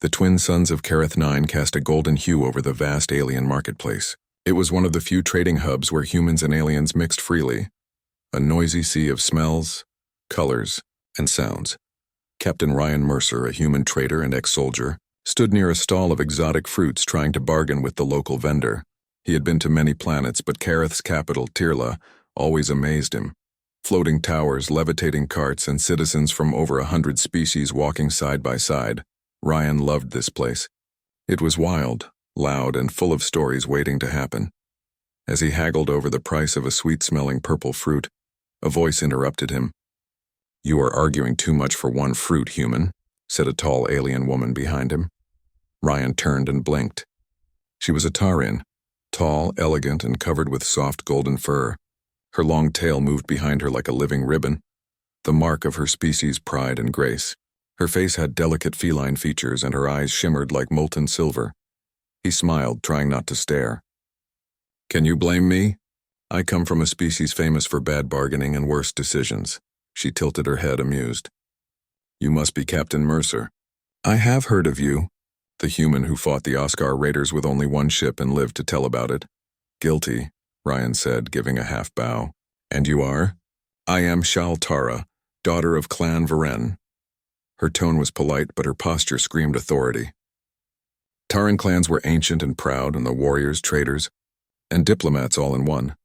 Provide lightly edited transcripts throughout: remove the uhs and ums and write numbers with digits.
The twin sons of Kareth 9 cast a golden hue over the vast alien marketplace. It was one of the few trading hubs where humans and aliens mixed freely. A noisy sea of smells, colors, and sounds. Captain Ryan Mercer, a human trader and ex-soldier, stood near a stall of exotic fruits trying to bargain with the local vendor. He had been to many planets, but Kareth's capital, Tirla, always amazed him. Floating towers, levitating carts, and citizens from over 100 species walking side by side. Ryan loved this place. It was wild, loud, and full of stories waiting to happen. As he haggled over the price of a sweet-smelling purple fruit, a voice interrupted him. "You are arguing too much for one fruit, human," said a tall alien woman behind him. Ryan turned and blinked. She was a Tarin, tall, elegant, and covered with soft golden fur. Her long tail moved behind her like a living ribbon, the mark of her species' pride and grace. Her face had delicate feline features, and her eyes shimmered like molten silver. He smiled, trying not to stare. "Can you blame me? I come from a species famous for bad bargaining and worse decisions." She tilted her head, amused. "You must be Captain Mercer." "I have heard of you." The human who fought the Oscar raiders with only one ship and lived to tell about it. "Guilty," Ryan said, giving a half bow. "And you are?" "I am Shaltara, daughter of Clan Varen." Her tone was polite, but her posture screamed authority. Taran clans were ancient and proud, and the warriors, traders, and diplomats all in one.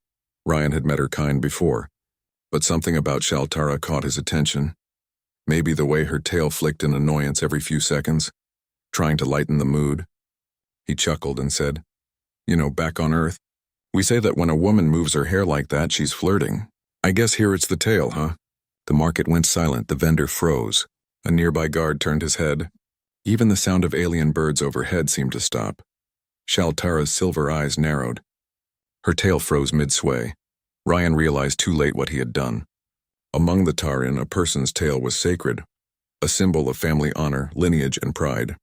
Ryan had met her kind before, but something about Shaltara caught his attention. Maybe the way her tail flicked in annoyance every few seconds, trying to lighten the mood. He chuckled and said, "You know, back on Earth, we say that when a woman moves her hair like that, she's flirting. I guess here it's the tail, huh?" The market went silent, the vendor froze. A nearby guard turned his head. Even the sound of alien birds overhead seemed to stop. Shaltara's silver eyes narrowed. Her tail froze mid-sway. Ryan realized too late what he had done. Among the Taran, a person's tail was sacred, a symbol of family honor, lineage, and pride.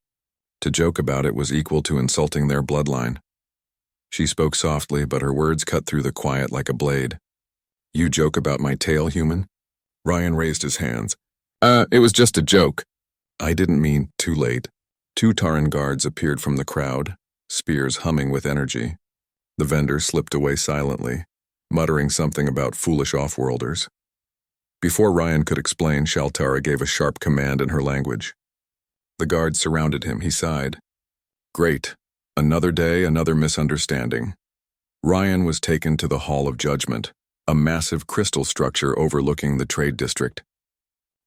To joke about it was equal to insulting their bloodline. She spoke softly, but her words cut through the quiet like a blade. "You joke about my tail, human?" Ryan raised his hands. It was just a joke." "I didn't mean." Too late. Two Taran guards appeared from the crowd, spears humming with energy. The vendor slipped away silently, muttering something about foolish off-worlders. Before Ryan could explain, Shaltara gave a sharp command in her language. The guards surrounded him. He sighed. Great. Another day, another misunderstanding. Ryan was taken to the Hall of Judgment, a massive crystal structure overlooking the trade district.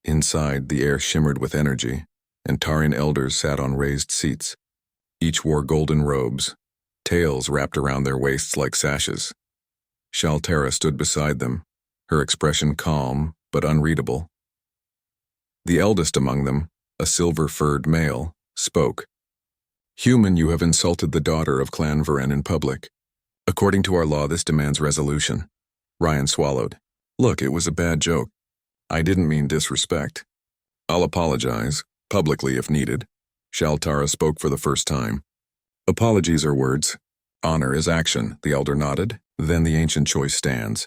Inside, the air shimmered with energy, and Taran elders sat on raised seats. Each wore golden robes, tails wrapped around their waists like sashes. Shaltara stood beside them, her expression calm but unreadable. The eldest among them, a silver-furred male, spoke. "Human, you have insulted the daughter of Clan Varen in public. According to our law, this demands resolution." Ryan swallowed. "Look, it was a bad joke. I didn't mean disrespect. I'll apologize, publicly if needed." Shaltara spoke for the first time. "Apologies are words. Honor is action," the elder nodded. "Then the ancient choice stands.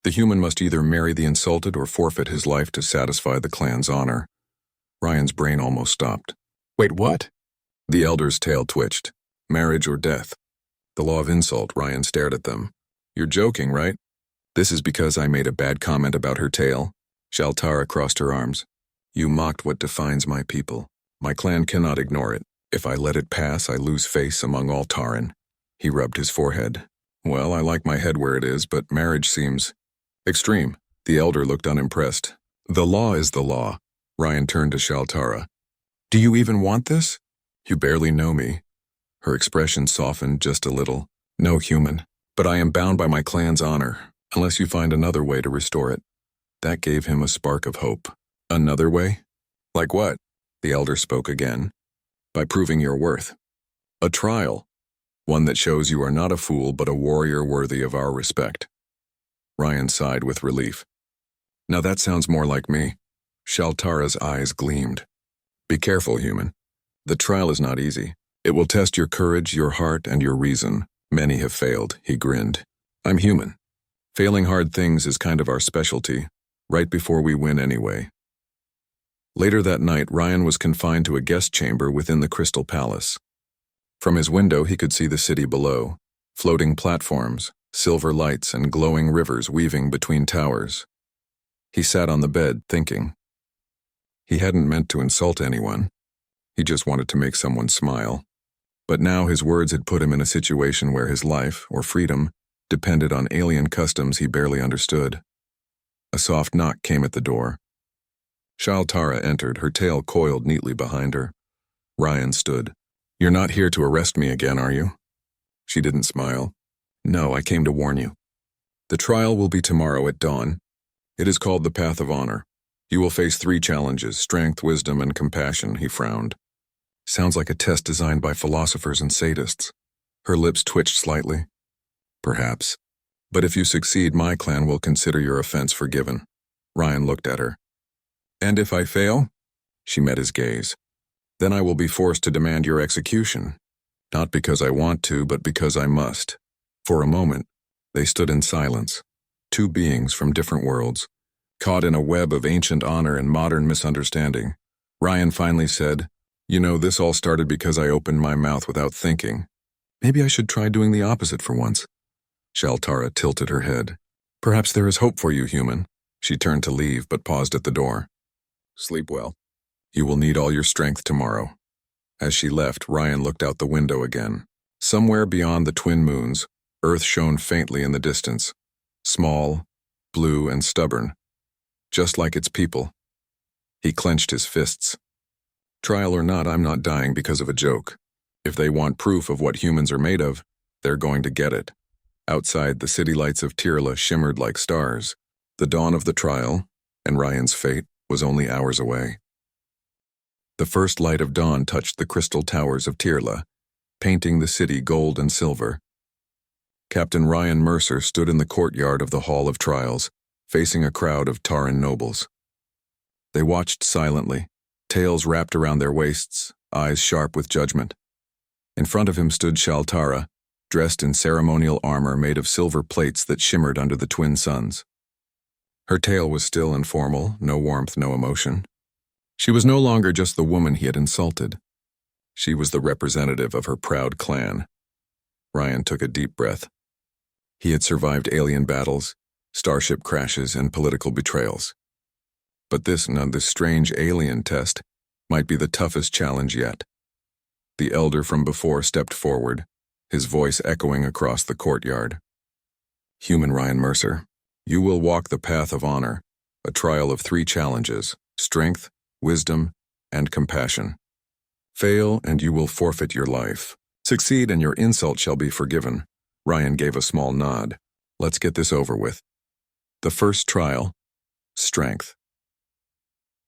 The human must either marry the insulted or forfeit his life to satisfy the clan's honor." Ryan's brain almost stopped. "Wait, what?" The elder's tail twitched. "Marriage or death. The law of insult." Ryan stared at them. "You're joking, right?" "This is because I made a bad comment about her tail." Shaltara crossed her arms. "You mocked what defines my people. My clan cannot ignore it. If I let it pass, I lose face among all Taran." He rubbed his forehead. "Well, I like my head where it is, but marriage seems extreme." The elder looked unimpressed. "The law is the law." Ryan turned to Shaltara. "Do you even want this?" "You barely know me." Her expression softened just a little. "No, human, but I am bound by my clan's honor, unless you find another way to restore it." That gave him a spark of hope. "Another way? Like what?" The elder spoke again. "By proving your worth. A trial. One that shows you are not a fool but a warrior worthy of our respect." Ryan sighed with relief. "Now that sounds more like me." Shaltara's eyes gleamed. "Be careful, human. The trial is not easy. It will test your courage, your heart, and your reason. Many have failed." He grinned. "I'm human. Failing hard things is kind of our specialty. Right before we win anyway." Later that night, Ryan was confined to a guest chamber within the Crystal Palace. From his window, he could see the city below, floating platforms, silver lights, and glowing rivers weaving between towers. He sat on the bed, thinking. He hadn't meant to insult anyone. He just wanted to make someone smile. But now his words had put him in a situation where his life, or freedom, depended on alien customs he barely understood. A soft knock came at the door. Shaltara entered, her tail coiled neatly behind her. Ryan stood. "You're not here to arrest me again, are you?" She didn't smile. "No, I came to warn you. The trial will be tomorrow at dawn. It is called the Path of Honor. You will face 3 challenges, strength, wisdom, and compassion," he frowned. "Sounds like a test designed by philosophers and sadists." Her lips twitched slightly. "Perhaps. But if you succeed, my clan will consider your offense forgiven." Ryan looked at her. "And if I fail?" She met his gaze. "Then I will be forced to demand your execution. Not because I want to, but because I must." For a moment, they stood in silence, 2 beings from different worlds, caught in a web of ancient honor and modern misunderstanding. Ryan finally said, "You know, this all started because I opened my mouth without thinking. Maybe I should try doing the opposite for once." Shaltara tilted her head. "Perhaps there is hope for you, human." She turned to leave, but paused at the door. "Sleep well. You will need all your strength tomorrow." As she left, Ryan looked out the window again. Somewhere beyond the twin moons, Earth shone faintly in the distance, small, blue, and stubborn, just like its people. He clenched his fists. "Trial or not, I'm not dying because of a joke. If they want proof of what humans are made of, they're going to get it." Outside, the city lights of Tirla shimmered like stars. The dawn of the trial, and Ryan's fate, was only hours away. The first light of dawn touched the crystal towers of Tirla, painting the city gold and silver. Captain Ryan Mercer stood in the courtyard of the Hall of Trials, facing a crowd of Taran nobles. They watched silently, tails wrapped around their waists, eyes sharp with judgment. In front of him stood Shaltara, dressed in ceremonial armor made of silver plates that shimmered under the twin suns. Her tale was still and formal, no warmth, no emotion. She was no longer just the woman he had insulted. She was the representative of her proud clan. Ryan took a deep breath. He had survived alien battles, starship crashes, and political betrayals. But this strange alien test might be the toughest challenge yet. The elder from before stepped forward, his voice echoing across the courtyard. "Human Ryan Mercer, you will walk the path of honor, a trial of 3 challenges, strength, wisdom, and compassion. Fail, and you will forfeit your life. Succeed, and your insult shall be forgiven." Ryan gave a small nod. "Let's get this over with." The first trial, strength.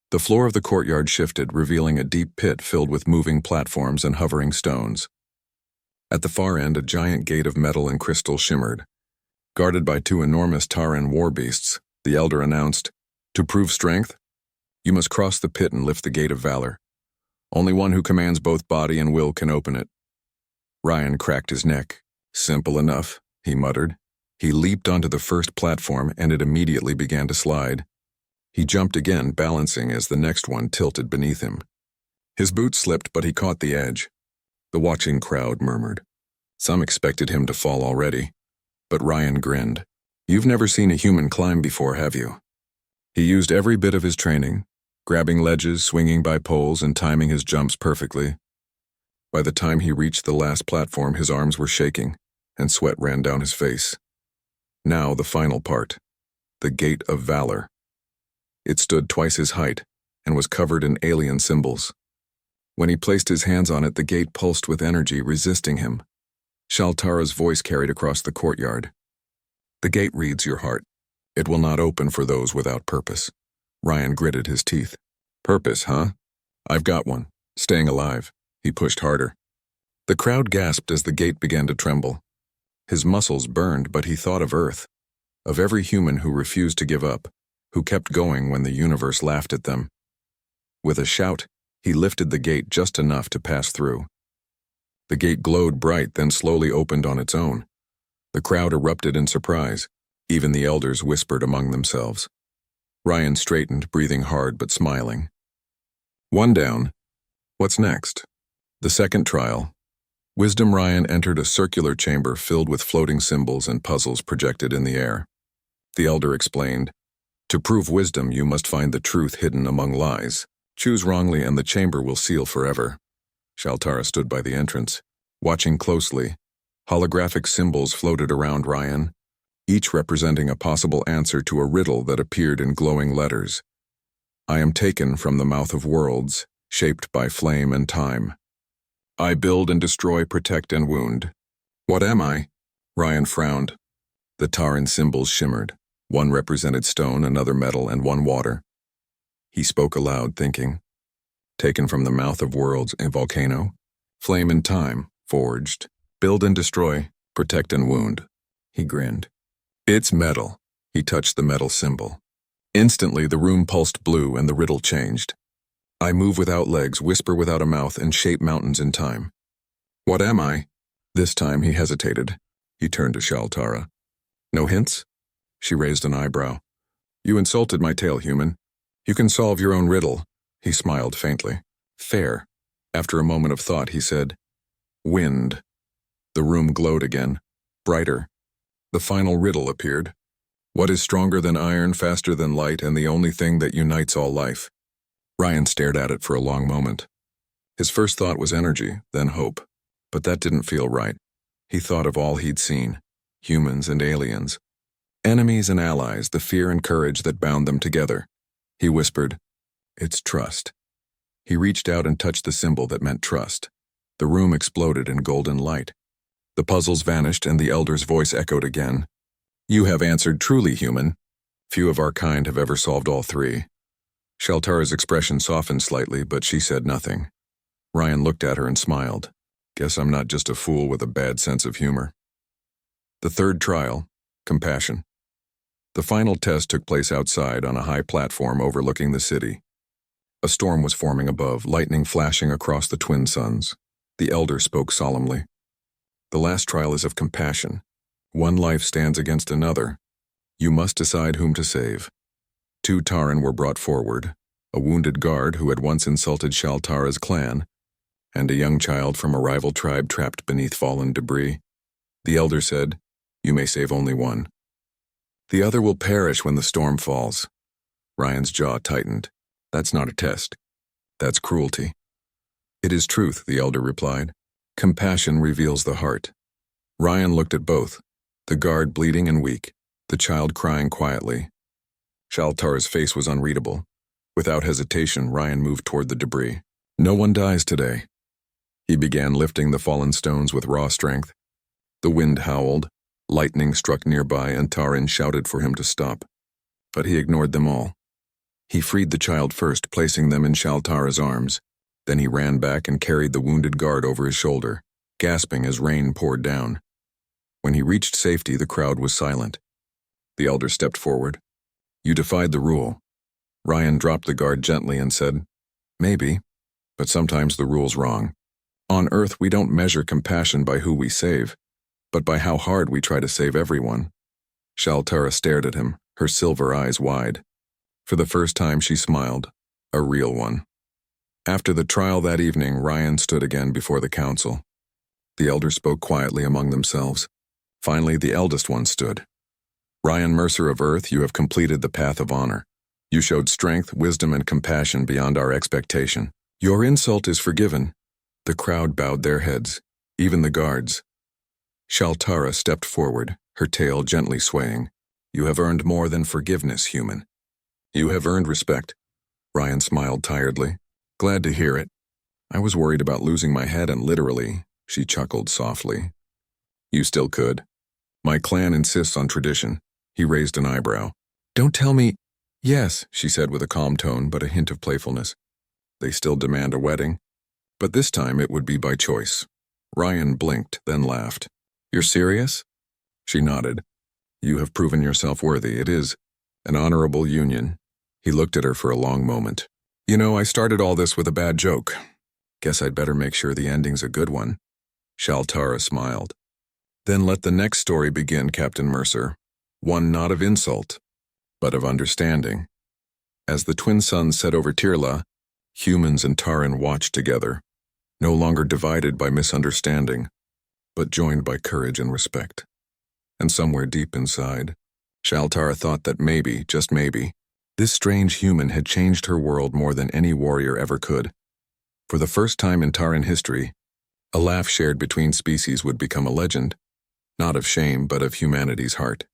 The floor of the courtyard shifted, revealing a deep pit filled with moving platforms and hovering stones. At the far end, a giant gate of metal and crystal shimmered. Guarded by 2 enormous Taran war beasts, the elder announced, "To prove strength, you must cross the pit and lift the gate of valor. Only one who commands both body and will can open it." Ryan cracked his neck. "Simple enough," he muttered. He leaped onto the first platform, and it immediately began to slide. He jumped again, balancing as the next one tilted beneath him. His boots slipped, but he caught the edge. The watching crowd murmured. Some expected him to fall already, but Ryan grinned. "You've never seen a human climb before, have you?" He used every bit of his training, grabbing ledges, swinging by poles, and timing his jumps perfectly. By the time he reached the last platform, his arms were shaking, and sweat ran down his face. Now the final part, the Gate of Valor. It stood twice his height, and was covered in alien symbols. When he placed his hands on it, the gate pulsed with energy, resisting him. Shaltara's voice carried across the courtyard. "The gate reads your heart. It will not open for those without purpose." Ryan gritted his teeth. "Purpose, huh? I've got one. Staying alive." He pushed harder. The crowd gasped as the gate began to tremble. His muscles burned, but he thought of Earth, of every human who refused to give up, who kept going when the universe laughed at them. With a shout, he lifted the gate just enough to pass through. The gate glowed bright, then slowly opened on its own. The crowd erupted in surprise. Even the elders whispered among themselves. Ryan straightened, breathing hard but smiling. One down. What's next? The second trial. Wisdom Ryan entered a circular chamber filled with floating symbols and puzzles projected in the air. The elder explained, "To prove wisdom, you must find the truth hidden among lies. Choose wrongly and the chamber will seal forever." Shaltara stood by the entrance, watching closely. Holographic symbols floated around Ryan, each representing a possible answer to a riddle that appeared in glowing letters. "I am taken from the mouth of worlds, shaped by flame and time. I build and destroy, protect and wound. What am I?" Ryan frowned. The Taran symbols shimmered. One represented stone, another metal, and one water. He spoke aloud, thinking. Taken from the mouth of worlds, a volcano. Flame and time, forged. Build and destroy, protect and wound. He grinned. "It's metal." He touched the metal symbol. Instantly, the room pulsed blue and the riddle changed. "I move without legs, whisper without a mouth, and shape mountains in time. What am I?" This time he hesitated. He turned to Shaltara. "No hints?" She raised an eyebrow. "You insulted my tale, human. You can solve your own riddle." He smiled faintly. "Fair." After a moment of thought, he said, "Wind." The room glowed again, brighter. The final riddle appeared. What is stronger than iron, faster than light, and the only thing that unites all life? Ryan stared at it for a long moment. His first thought was energy, then hope. But that didn't feel right. He thought of all he'd seen, humans and aliens. Enemies and allies, the fear and courage that bound them together. He whispered, "It's trust." He reached out and touched the symbol that meant trust. The room exploded in golden light. The puzzles vanished and the elder's voice echoed again. "You have answered truly, human. Few of our kind have ever solved all three." Shaltara's expression softened slightly, but she said nothing. Ryan looked at her and smiled. "Guess I'm not just a fool with a bad sense of humor." The third trial, compassion. The final test took place outside on a high platform overlooking the city. A storm was forming above, lightning flashing across the twin suns. The elder spoke solemnly. "The last trial is of compassion. One life stands against another. You must decide whom to save." 2 Taran were brought forward, a wounded guard who had once insulted Shaltara's clan, and a young child from a rival tribe trapped beneath fallen debris. The elder said, "You may save only one. The other will perish when the storm falls." Ryan's jaw tightened. "That's not a test. That's cruelty." "It is truth," the elder replied. "Compassion reveals the heart." Ryan looked at both, the guard bleeding and weak, the child crying quietly. Shaltara's face was unreadable. Without hesitation, Ryan moved toward the debris. "No one dies today." He began lifting the fallen stones with raw strength. The wind howled, lightning struck nearby, and Taran shouted for him to stop. But he ignored them all. He freed the child first, placing them in Shaltara's arms. Then he ran back and carried the wounded guard over his shoulder, gasping as rain poured down. When he reached safety, the crowd was silent. The elder stepped forward. "You defied the rule." Ryan dropped the guard gently and said, "Maybe, but sometimes the rule's wrong. On Earth, we don't measure compassion by who we save, but by how hard we try to save everyone." Shaltara stared at him, her silver eyes wide. For the first time she smiled, a real one. After the trial that evening, Ryan stood again before the council. The elders spoke quietly among themselves. Finally, the eldest one stood. "Ryan Mercer of Earth, you have completed the path of honor. You showed strength, wisdom, and compassion beyond our expectation. Your insult is forgiven." The crowd bowed their heads, even the guards. Shaltara stepped forward, her tail gently swaying. "You have earned more than forgiveness, human. You have earned respect." Ryan smiled tiredly. "Glad to hear it. I was worried about losing my head and literally," she chuckled softly. "You still could. My clan insists on tradition." He raised an eyebrow. "Don't tell me—" "Yes," she said with a calm tone but a hint of playfulness. "They still demand a wedding. But this time it would be by choice." Ryan blinked, then laughed. "You're serious?" She nodded. "You have proven yourself worthy. It is an honorable union." He looked at her for a long moment. "You know, I started all this with a bad joke. Guess I'd better make sure the ending's a good one." Shaltara smiled. "Then let the next story begin, Captain Mercer. One not of insult, but of understanding." As the twin suns set over Tirla, Humans and Taran watched together, no longer divided by misunderstanding, but joined by courage and respect. And somewhere deep inside, Shaltar thought that maybe, just maybe, this strange human had changed her world more than any warrior ever could. For the first time in Taran history, a laugh shared between species would become a legend, not of shame but of humanity's heart.